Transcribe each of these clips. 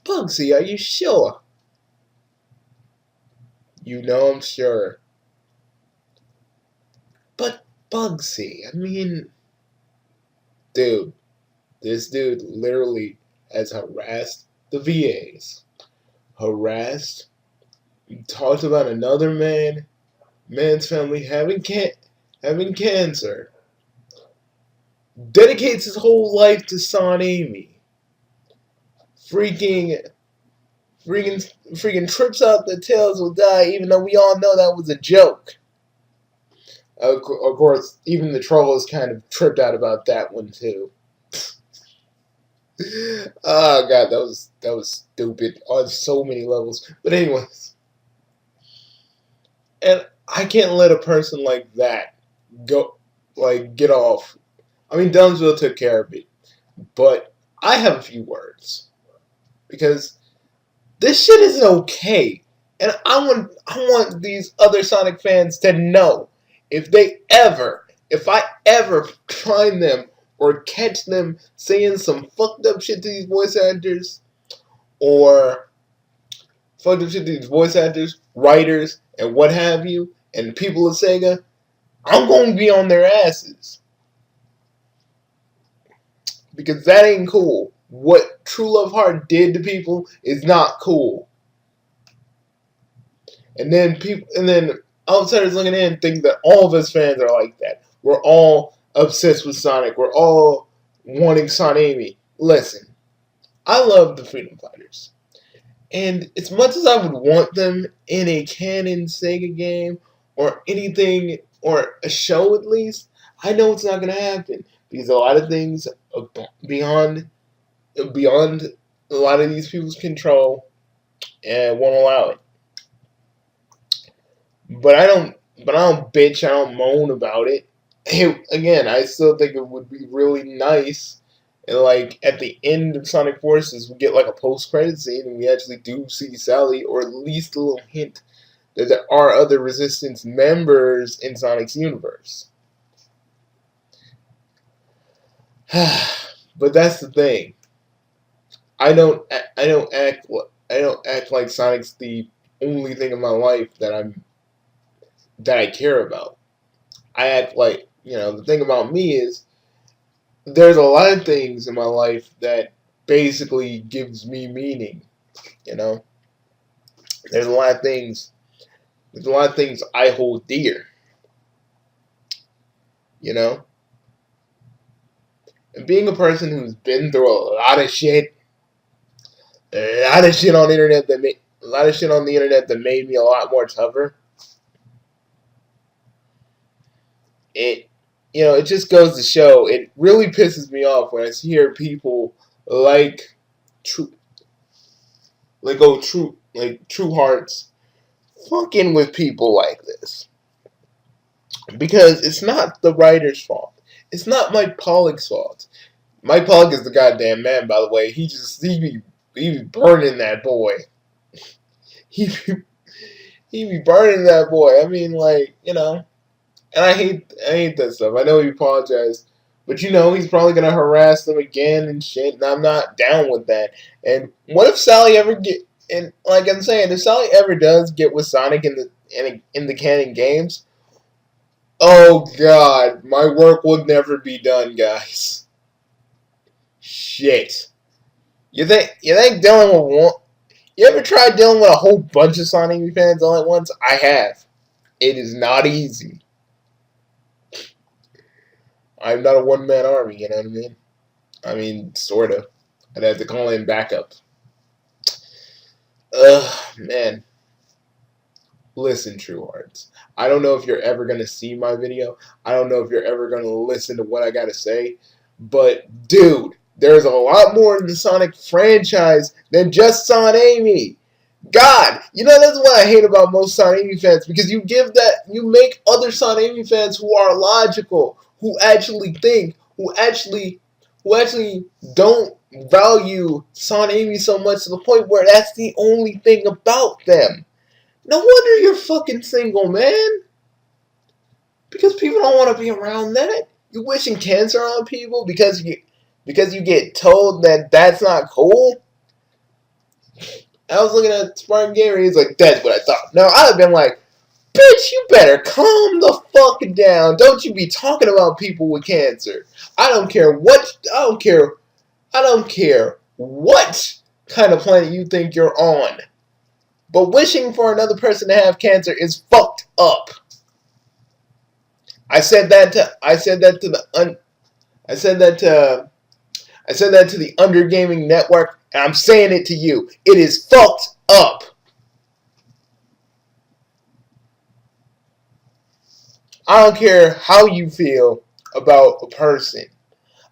Bugsy, are you sure? You know I'm sure. But Bugsy, I mean, dude, this dude literally has harassed the VAs. Harassed. He talked about another man's family having cancer. Dedicates his whole life to SonAmy. Freaking freaking trips out that Tails will die, even though we all know that was a joke. Of course, even the trolls kind of tripped out about that one too. Oh god, that was stupid on so many levels. But anyways, and I can't let a person like that get off. I mean, Dunsville took care of it, but I have a few words because this shit isn't okay, and I want these other Sonic fans to know if I ever find them or catch them saying some fucked up shit to these voice actors, or fucked up shit to these voice actors, writers, and what have you, and people of Sega, I'm gonna be on their asses. Because that ain't cool. What True Love Heart did to people is not cool. And then outsiders looking in think that all of us fans are like that. We're all obsessed with Sonic. We're all wanting SonAmy. Listen, I love the Freedom Fighters. And as much as I would want them in a canon Sega game or anything, or a show at least, I know it's not going to happen. Because a lot of things beyond a lot of these people's control and won't allow it. But I don't bitch, I don't moan about it. Again, I still think it would be really nice, and like at the end of Sonic Forces, we get like a post-credit scene, and we actually do see Sally, or at least a little hint that there are other Resistance members in Sonic's universe. But that's the thing. I don't act like Sonic's the only thing in my life that I care about. I act like, the thing about me is there's a lot of things in my life that basically gives me meaning, There's a lot of things I hold dear, And being a person who's been through a lot of shit on the internet that made me a lot more tougher. It just goes to show. It really pisses me off when I hear people like True Hearts fucking with people like this, because it's not the writer's fault. It's not Mike Pollock's fault. Mike Pollock is the goddamn man, by the way. He be burning that boy. He be burning that boy. I mean, and I hate that stuff. I know he apologized, but he's probably gonna harass them again and shit. And I'm not down with that. And what if Sally ever if Sally ever does get with Sonic in the canon games? Oh god, my work will never be done, guys. Shit. You think dealing with one? You ever tried dealing with a whole bunch of SonAmy fans all at once? I have. It is not easy. I'm not a one-man army, you know what I mean? I mean, sort of. I'd have to call in backup. Man. Listen, True Hearts. I don't know if you're ever going to see my video. I don't know if you're ever going to listen to what I got to say. But, dude, there's a lot more in the Sonic franchise than just SonAmy. God, that's what I hate about most SonAmy fans, because you make other SonAmy fans who are logical, who actually think, who actually don't value SonAmy so much to the point where that's the only thing about them. No wonder you're fucking single, man. Because people don't want to be around that. You wishing cancer on people because you get told that that's not cool. I was looking at Spartan Gamer, he's like, that's what I thought. No, I'd have been like, bitch, you better calm the fuck down. Don't you be talking about people with cancer. I don't care I don't care what kind of planet you think you're on. But wishing for another person to have cancer is fucked up. I said that to the Under Gaming Network, and I'm saying it to you. It is fucked up. I don't care how you feel about a person.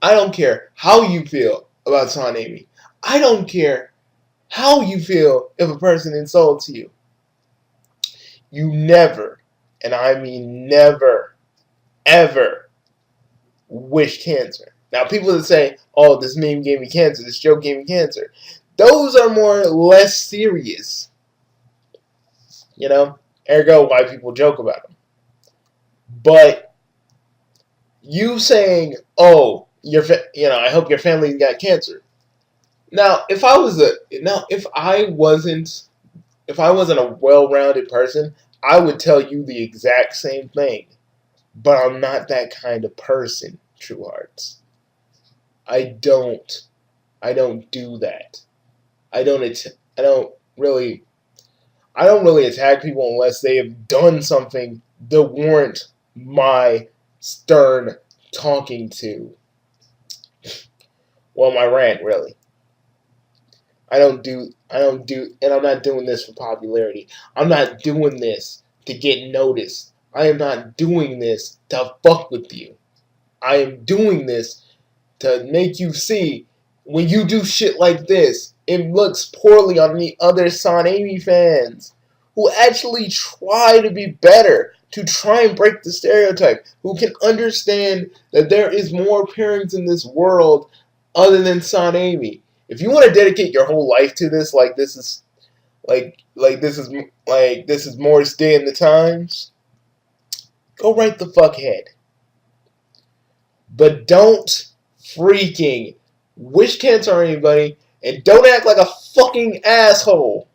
I don't care how you feel about SonAmy. I don't care how you feel if a person insults you. You never, and I mean never, ever wish cancer. Now, people that say, oh, this meme gave me cancer, this joke gave me cancer, those are more or less serious. You know? Ergo, why people joke about them. But you saying, oh, I hope your family got cancer. Now, if I wasn't a well-rounded person, I would tell you the exact same thing. But I'm not that kind of person, True Hearts. I don't do that. I don't really attack people unless they have done something that warrant my stern talking to. Well, my rant, really. And I'm not doing this for popularity. I'm not doing this to get noticed. I am not doing this to fuck with you. I am doing this to make you see when you do shit like this, it looks poorly on the other SonAmy fans who actually try to be better, to try and break the stereotype, who can understand that there is more parents in this world other than SonAmy. If you want to dedicate your whole life to this, this is Morris Day in the Times, go right the fuck ahead. But don't freaking wish cancer on anybody, and don't act like a fucking asshole.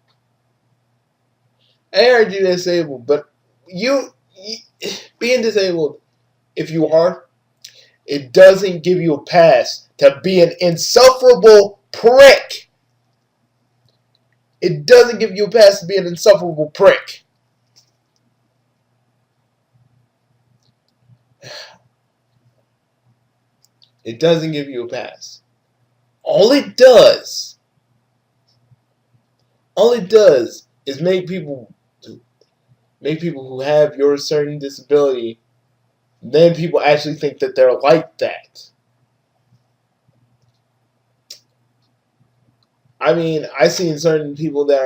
I heard you disabled, but you being disabled, if you are, it doesn't give you a pass to be an insufferable prick. It doesn't give you a pass to be an insufferable prick. It doesn't give you a pass. All it does is make people who have your certain disability, then people actually think that they're like that. I mean, I've seen certain people in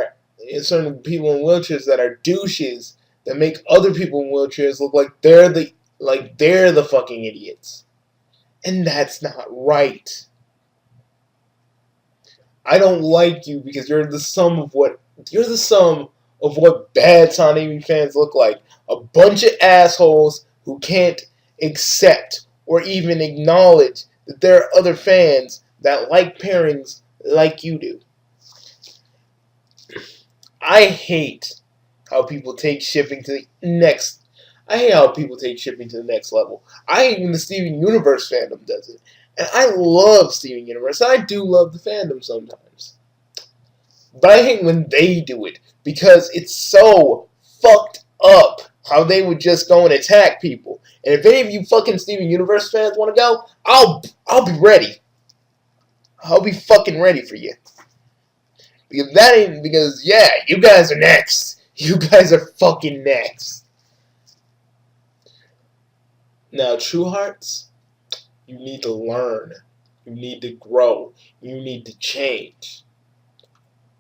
wheelchairs that are douches that make other people in wheelchairs look like they're the fucking idiots. And that's not right. I don't like you because you're the sum of what bad SonAmy fans look like. A bunch of assholes who can't accept or even acknowledge that there are other fans that like pairings like you do. I hate how people take shipping to the next. I hate how people take shipping to the next level. I hate when the Steven Universe fandom does it. And I love Steven Universe. I do love the fandom sometimes. But I hate when they do it. Because it's so fucked up how they would just go and attack people. And if any of you fucking Steven Universe fans want to go, I'll be ready. I'll be fucking ready for you. Because yeah, you guys are next. You guys are fucking next. Now, True Hearts, you need to learn. You need to grow. You need to change.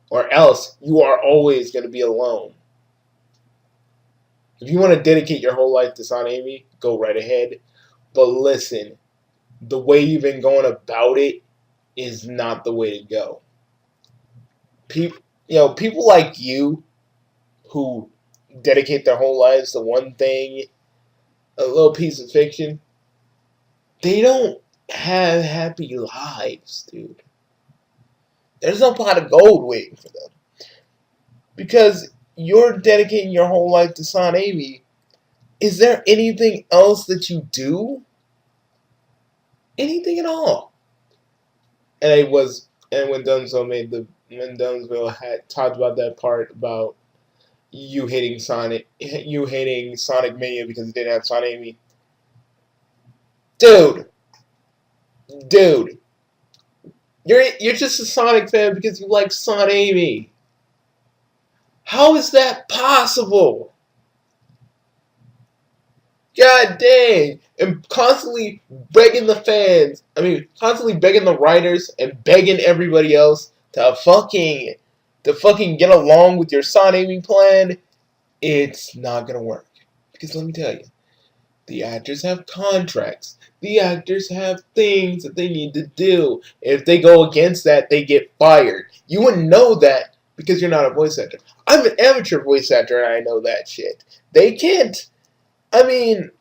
Or else, you are always going to be alone. If you want to dedicate your whole life to SonAmy, go right ahead. But listen, the way you've been going about it is not the way to go. People like you who dedicate their whole lives to one thing, a little piece of fiction, they don't have happy lives, dude. There's no pot of gold waiting for them. Because you're dedicating your whole life to SonAmy. Is there anything else that you do? Anything at all? And when Dunsville had talked about that part about you hating Sonic Mania because it didn't have SonAmy. Dude, dude, you're just a Sonic fan because you like SonAmy. How is that possible? God dang! And constantly begging the fans, constantly begging the writers and begging everybody else to fucking get along with your SonAmy plan. It's not gonna work. Because let me tell you, the actors have contracts. The actors have things that they need to do. If they go against that, they get fired. You wouldn't know that because you're not a voice actor. I'm an amateur voice actor and I know that shit. They can't. I mean,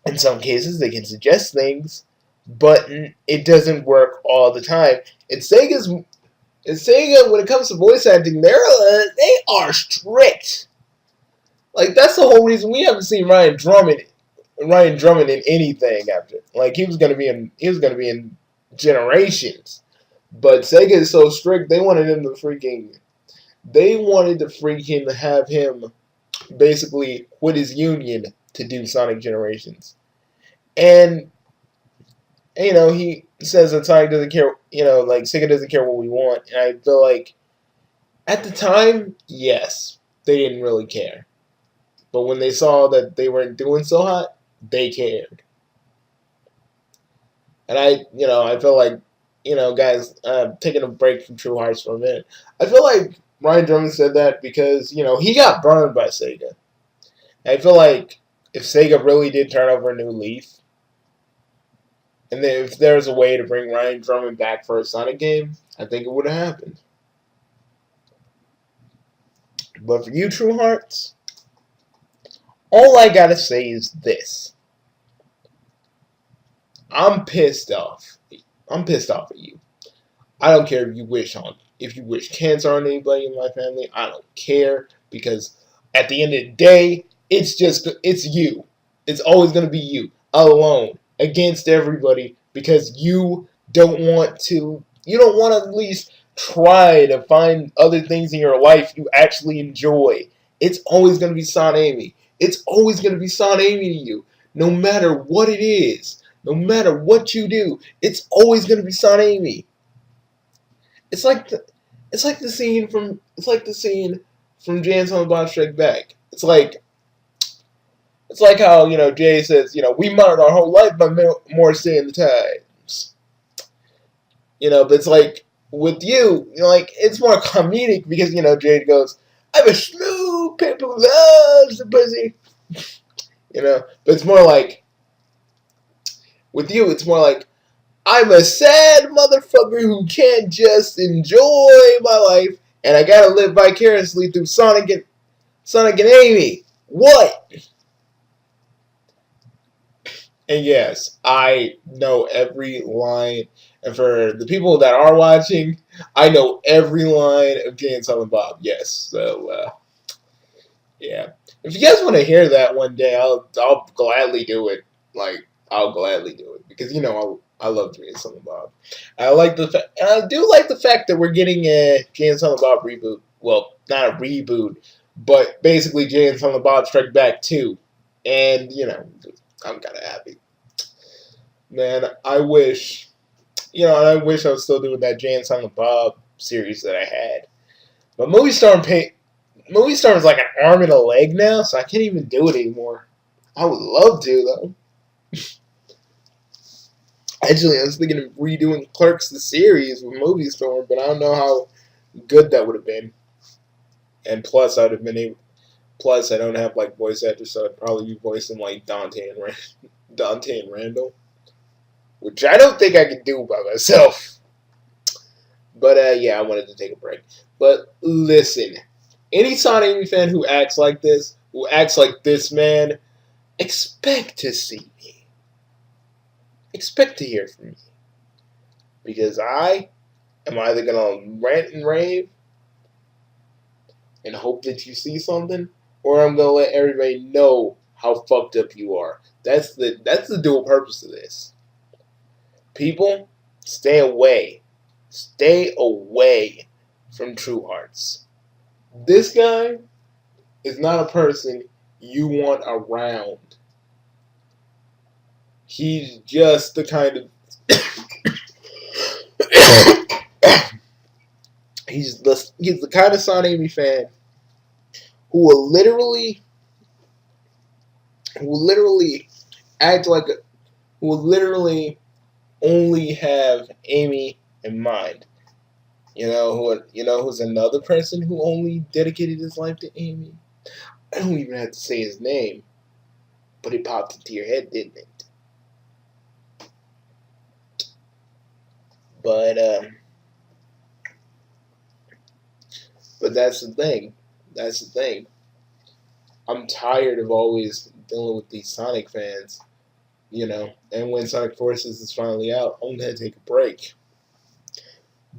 in some cases, they can suggest things, but it doesn't work all the time. And Sega, when it comes to voice acting, they are strict. Like that's the whole reason we haven't seen Ryan Drummond in anything after. Like he was gonna be in Generations, but Sega is so strict. They wanted to freaking have him basically quit his union to do Sonic Generations, and he says that Sonic doesn't care. Like Sega doesn't care what we want, and I feel like at the time, yes, they didn't really care. But when they saw that they weren't doing so hot, they cared. And I feel like, guys, taking a break from True Hearts for a minute. I feel like Ryan Drummond said that because, he got burned by Sega. And I feel like if Sega really did turn over a new leaf, and then if there was a way to bring Ryan Drummond back for a Sonic game, I think it would have happened. But for you, True Hearts, all I gotta say is this. I'm pissed off. I'm pissed off at you. I don't care if you wish cancer on anybody in my family. I don't care because at the end of the day, it's you. It's always gonna be you alone against everybody because you don't want to at least try to find other things in your life you actually enjoy. It's always gonna be SonAmy. It's always gonna be SonAmy to you, no matter what it is. No matter what you do, it's always gonna be SonAmy. It's like the scene from Jay and Silent Bob Strike Back. It's like how Jay says we modeled our whole life by Morrissey and the Times. But it's like with you, like it's more comedic because Jay goes, "I'm a smooth pimp who loves the pussy," But it's more like with you, it's more like I'm a sad motherfucker who can't just enjoy my life, and I gotta live vicariously through Sonic and Amy. What? And yes, I know every line. And for the people that are watching, I know every line of Jay and Silent Bob. Yes, so yeah. If you guys want to hear that one day, I'll gladly do it. Like I'll gladly do it because I love Jay and Silent Bob. I do like the fact that we're getting a Jay and Silent Bob reboot. Well, not a reboot, but basically Jay and Silent Bob Strike Back 2. And I'm kind of happy. Man, I wish I was still doing that Jay and Silent Bob series that I had. But Movie Star is like an arm and a leg now, so I can't even do it anymore. I would love to though. Actually, I was thinking of redoing Clerks the series with Movie Storm, but I don't know how good that would have been. And plus, I'd have been able. Plus, I don't have like voice actors, so I'd probably be voicing like Dante and Randall, which I don't think I could do by myself. But yeah, I wanted to take a break. But listen, any SonAmy fan who acts like this, man, expect to see me. Expect to hear from me. Because I am either going to rant and rave, and hope that you see something, or I'm gonna let everybody know how fucked up you are. That's the dual purpose of this. People, stay away. Stay away from true hearts. This guy is not a person you want around. He's just the kind of he's the kind of SonAmy fan who will literally act like a, who will literally only have Amy in mind. Who's another person who only dedicated his life to Amy? I don't even have to say his name, but it popped into your head, didn't it? But that's the thing. That's the thing. I'm tired of always dealing with these Sonic fans, And when Sonic Forces is finally out, I'm gonna take a break.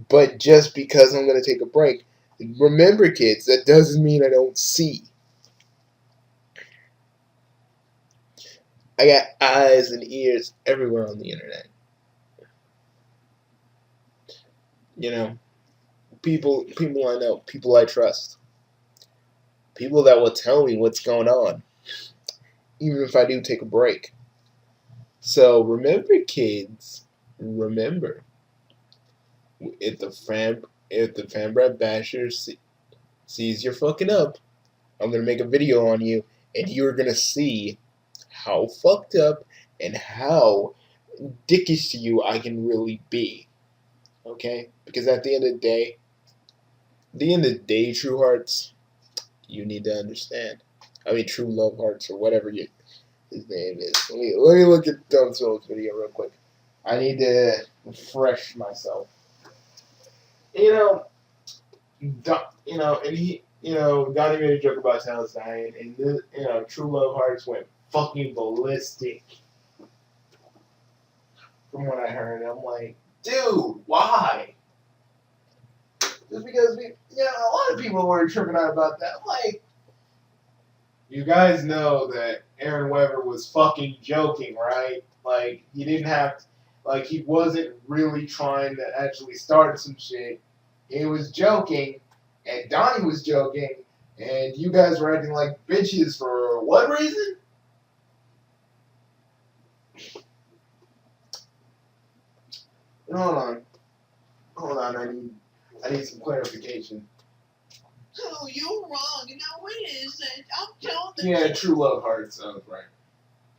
But just because I'm gonna take a break, remember, kids, that doesn't mean I don't see. I got eyes and ears everywhere on the internet. People I know, people I trust, people that will tell me what's going on, even if I do take a break. So remember, kids, remember, if the fanbrat basher sees you're fucking up, I'm gonna make a video on you, and you're gonna see how fucked up and how dickish to you I can really be. Okay? Because at the end of the day, true hearts, you need to understand. I mean, true love hearts, or whatever his name is. Let me look at Dumb Soul's video real quick. I need to refresh myself. And Donnie made a joke about Tails dying, and True Love Hearts went fucking ballistic. From what I heard, I'm like, dude, why? Just because a lot of people were tripping out about that. I'm like, you guys know that Aaron Weber was fucking joking, right? Like, he didn't have, he wasn't really trying to actually start some shit. He was joking, and Donnie was joking, and you guys were acting like bitches for what reason? Hold on, I need some clarification. Oh, you're wrong. Now wait a second. I'm telling the Yeah, True Love Hearts sounds right.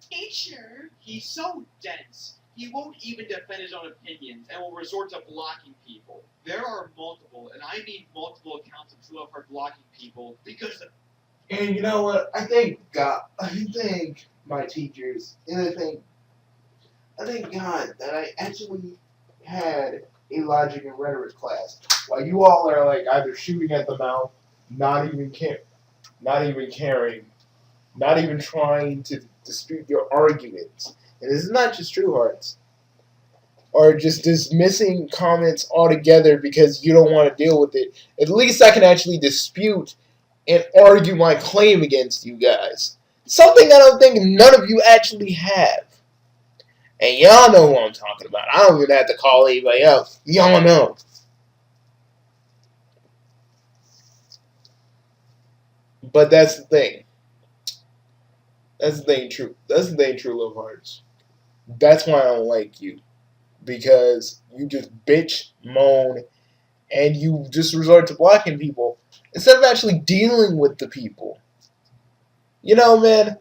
teacher. He's so dense. He won't even defend his own opinions and will resort to blocking people. There are multiple, and I mean multiple accounts of True Love Heart blocking people because of... And you know what? I thank my teachers, and I thank God that I actually had a logic and rhetoric class. While you all are either shooting at the mouth, not even caring, not even trying to dispute your arguments. And this is not just True Hearts. Or just dismissing comments altogether because you don't want to deal with it. At least I can actually dispute and argue my claim against you guys. Something I don't think none of you actually have. And y'all know who I'm talking about. I don't even have to call anybody else. Y'all know. But that's the thing. That's the thing, True Love Hearts. That's why I don't like you. Because you just bitch, moan, and you just resort to blocking people instead of actually dealing with the people. Man,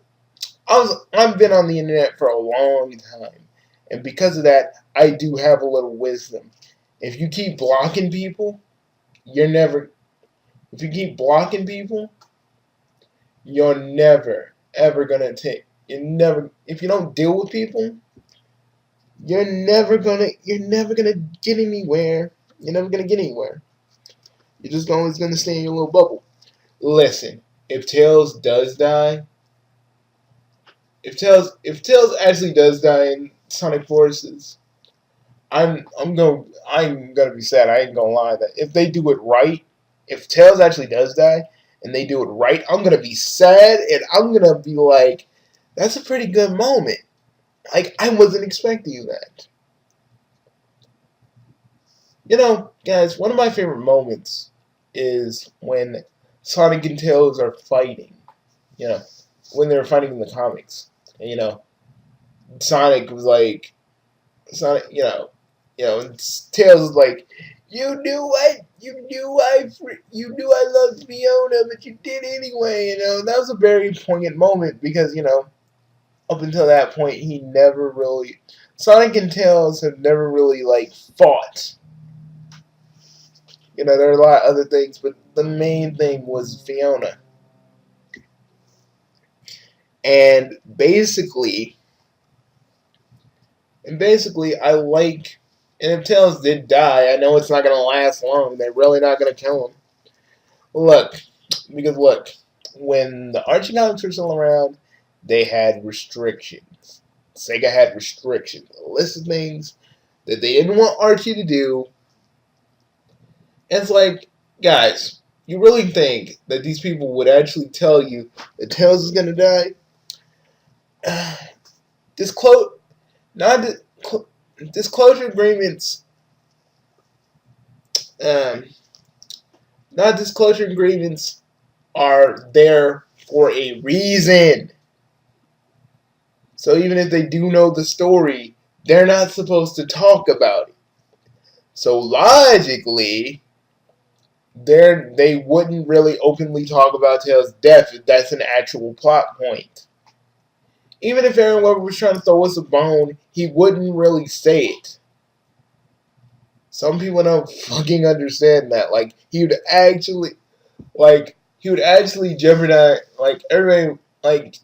I've been on the internet for a long time, and because of that, I do have a little wisdom. If you keep blocking people, you're never ever gonna if you don't deal with people, you're never gonna get anywhere. You're never gonna get anywhere. You're just always gonna stay in your little bubble. Listen, if Tails actually does die in Sonic Forces, I'm gonna be sad. I ain't gonna lie. That if they do it right, if Tails actually does die, and they do it right, I'm gonna be sad and I'm gonna be like, that's a pretty good moment. Like, I wasn't expecting that. You know, guys, one of my favorite moments is when Sonic and Tails are fighting. You know, when they were fighting in the comics. And, you know, Sonic was like, Sonic, and Tails was like, you knew I loved Fiona, but you did anyway. You know, that was a very poignant moment because, you know, up until that point, Sonic and Tails have never really, like, fought. You know, there are a lot of other things, but the main thing was Fiona. And basically, I like, and if Tails did die, I know it's not going to last long. They're really not going to kill him. Look, when the Archie comics were still around, they had restrictions. Sega had restrictions. A list of things that they didn't want Archie to do. And it's like, guys, you really think that these people would actually tell you that Tails is going to die? Disclosure agreements, um, non-disclosure agreements are there for a reason. So even if they do know the story, they're not supposed to talk about it. So logically, they wouldn't really openly talk about Tails' death if that's an actual plot point. Even if Aaron Weber was trying to throw us a bone, he wouldn't really say it. Some people don't fucking understand that. Like, he would actually jeopardize,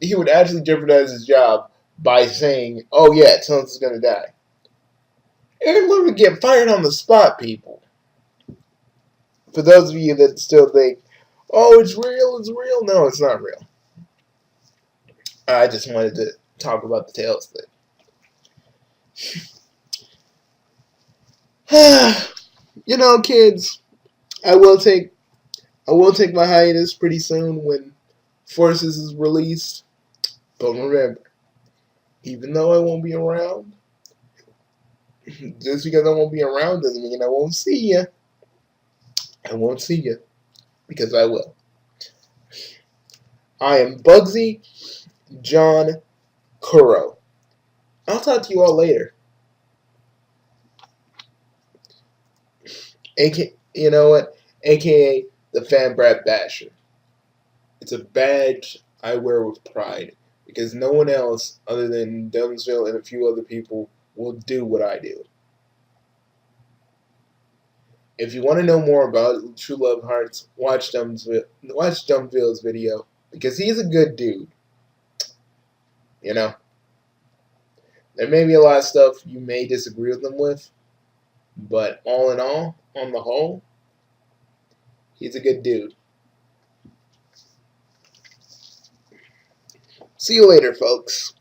he would actually jeopardize his job by saying, oh yeah, Tails is gonna die. Aaron Weber would get fired on the spot, people. For those of you that still think, oh, it's real. No, it's not real. I just wanted to talk about the Tails thing. You know, kids, I will take my hiatus pretty soon when Forces is released. But remember, even though I won't be around, just because I won't be around doesn't mean I won't see you. I won't see you because I will. I am Bugsy John Kuro. I'll talk to you all later. You know what? AKA the Fan Brat Basher. It's a badge I wear with pride because no one else other than Dumbsville and a few other people will do what I do. If you want to know more about True Love Hearts, watch Dumbsville's video because he's a good dude. You know, there may be a lot of stuff you may disagree with him with, but all in all, on the whole, he's a good dude. See you later, folks.